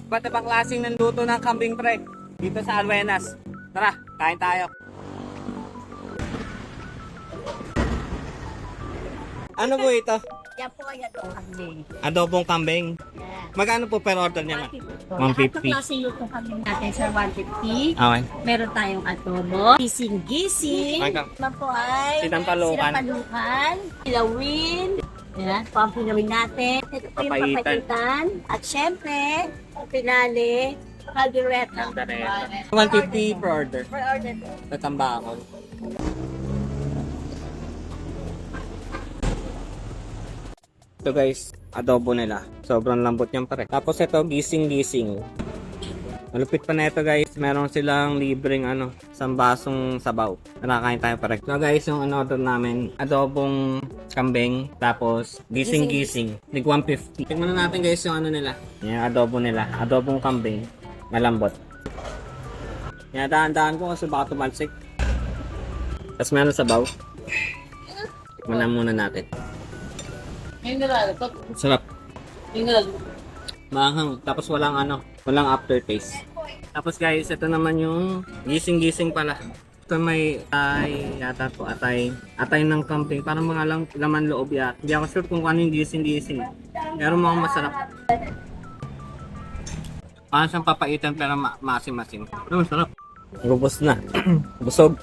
Iba't ibang klaseng nanluto ng kambing pre dito sa Albuenas. Tara, kain tayo. Ano po ito? Yan po ay adobong kambing. Adobong kambing. Yeah. Magkano po per order niya? 150. 150. Lahat ng klaseng luto kambing natin, sir, 150. Okay. Meron tayong adobo, gising-gising. Ay, Naman po ay Sinampalukan. sinampalukan, kilawin. Yan, po ang pinawin natin. Ito po yung Papaitan. papaitan. At syempre, pinali, caldereta. 150 per order. Per order po. Tatambakol. Ito guys, adobo nila. Sobrang lambot niyan pare. Tapos ito, gising-gising. Malupit pa na ito guys. Meron silang libreng isang basong sabaw. Nakakain tayo pare. So guys, yung order namin, adobong kambing. Tapos, gising-gising. Tig 150. Tingnan na natin guys yung nila. Yung adobo nila. Adobong kambing. Malambot. Yan, daan-daan ko kasi baka tumalsik. Tapos meron sabaw. Tikman na muna natin. Sarap. Mahang. Tapos walang walang aftertaste. Tapos guys, ito naman yung gising-gising pala. Ito may yata po atay ng kambing. Parang mga laman loob yata. Hindi ako sure kung ano yung gising-gising. Pero mukhang masarap. Parang siyang papaitan pero masim-masim. Masarap. Gubos na. Busog.